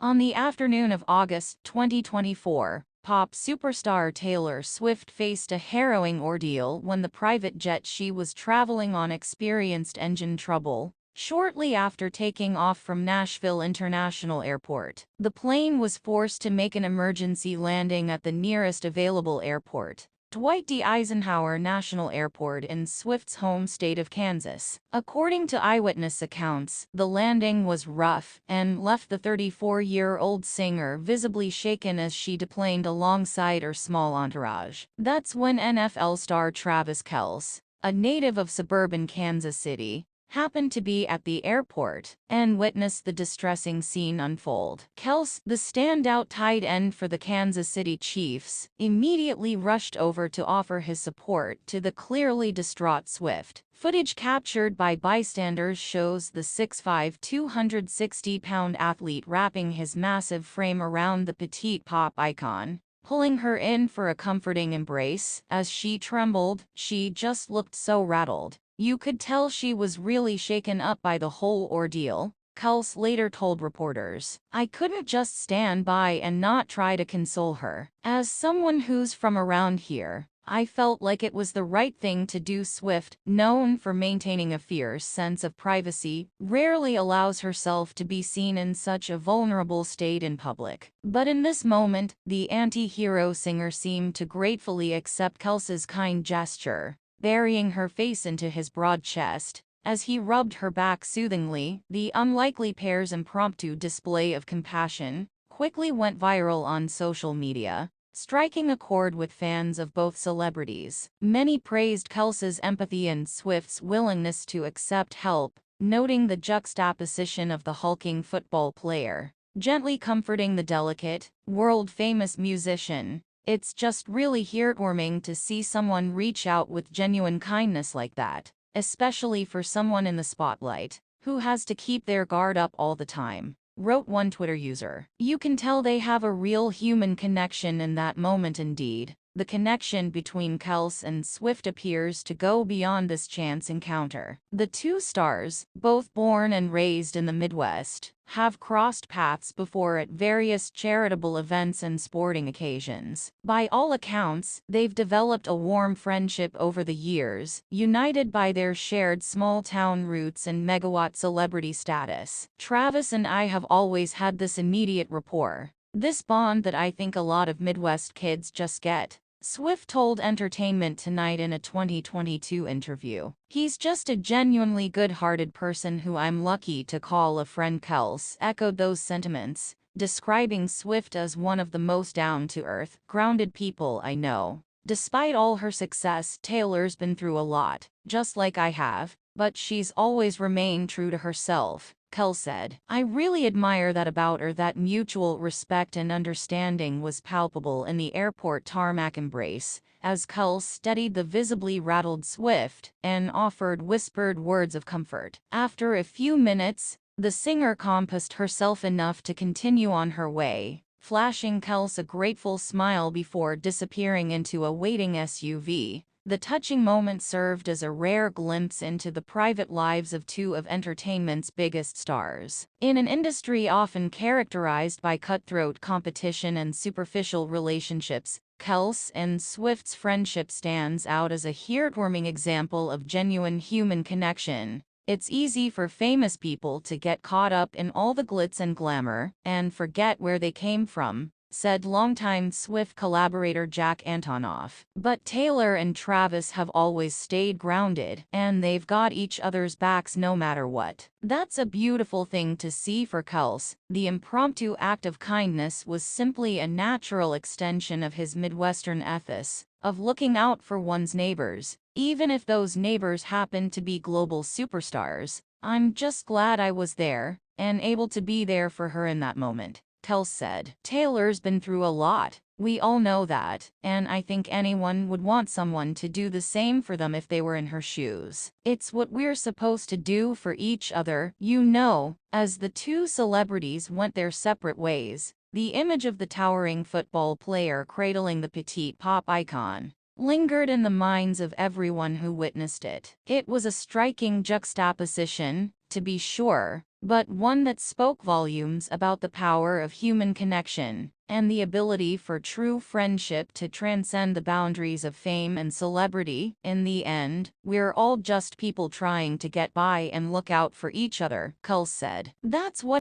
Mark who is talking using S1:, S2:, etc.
S1: On the afternoon of August 2024, pop superstar Taylor Swift faced a harrowing ordeal when the private jet she was traveling on experienced engine trouble. Shortly after taking off from Nashville International Airport, the plane was forced to make an emergency landing at the nearest available airport, Dwight D. Eisenhower National Airport in Swift's home state of Kansas. According to eyewitness accounts, the landing was rough and left the 34-year-old singer visibly shaken as she deplaned alongside her small entourage. That's when NFL star Travis Kelce, a native of suburban Kansas City, happened to be at the airport and witnessed the distressing scene unfold. Kelce, the standout tight end for the Kansas City Chiefs, immediately rushed over to offer his support to the clearly distraught Swift. Footage captured by bystanders shows the 6'5", 260-pound athlete wrapping his massive frame around the petite pop icon, pulling her in for a comforting embrace. As she trembled, she just looked so rattled. You could tell she was really shaken up by the whole ordeal, Kelce later told reporters. I couldn't just stand by and not try to console her. As someone who's from around here, I felt like it was the right thing to do. Swift, known for maintaining a fierce sense of privacy, rarely allows herself to be seen in such a vulnerable state in public. But in this moment, the anti-hero singer seemed to gratefully accept Kelce's kind gesture, burying her face into his broad chest as he rubbed her back soothingly. The unlikely pair's impromptu display of compassion quickly went viral on social media, striking a chord with fans of both celebrities. Many praised Kelce's empathy and Swift's willingness to accept help, noting the juxtaposition of the hulking football player gently comforting the delicate, world-famous musician. It's just really heartwarming to see someone reach out with genuine kindness like that, especially for someone in the spotlight, who has to keep their guard up all the time, wrote one Twitter user. You can tell they have a real human connection in that moment. Indeed, the connection between Kelce and Swift appears to go beyond this chance encounter. The two stars, both born and raised in the Midwest, have crossed paths before at various charitable events and sporting occasions. By all accounts, they've developed a warm friendship over the years, united by their shared small-town roots and megawatt celebrity status. Travis and I have always had this immediate rapport, this bond that I think a lot of Midwest kids just get, Swift told Entertainment Tonight in a 2022 interview. He's just a genuinely good-hearted person who I'm lucky to call a friend. Kelce echoed those sentiments, describing Swift as one of the most down-to-earth, grounded people I know. Despite all her success, Taylor's been through a lot, just like I have, but she's always remained true to herself, Kelce said. I really admire that about her. That mutual respect and understanding was palpable in the airport tarmac embrace, as Kelce steadied the visibly rattled Swift and offered whispered words of comfort. After a few minutes, the singer composed herself enough to continue on her way, flashing Kelce a grateful smile before disappearing into a waiting SUV. The touching moment served as a rare glimpse into the private lives of two of entertainment's biggest stars. In an industry often characterized by cutthroat competition and superficial relationships, Kelce and Swift's friendship stands out as a heartwarming example of genuine human connection. It's easy for famous people to get caught up in all the glitz and glamour and forget where they came from, said longtime Swift collaborator Jack Antonoff. But Taylor and Travis have always stayed grounded, and they've got each other's backs no matter what. That's a beautiful thing to see for Kelce. The impromptu act of kindness was simply a natural extension of his Midwestern ethos of looking out for one's neighbors, even if those neighbors happen to be global superstars. I'm just glad I was there and able to be there for her in that moment, Kelce said. Taylor's been through a lot, we all know that, and I think anyone would want someone to do the same for them if they were in her shoes. It's what we're supposed to do for each other, you know. As the two celebrities went their separate ways, the image of the towering football player cradling the petite pop icon lingered in the minds of everyone who witnessed it. It was a striking juxtaposition, to be sure, but one that spoke volumes about the power of human connection and the ability for true friendship to transcend the boundaries of fame and celebrity. In the end, we're all just people trying to get by and look out for each other, Kelce said. That's what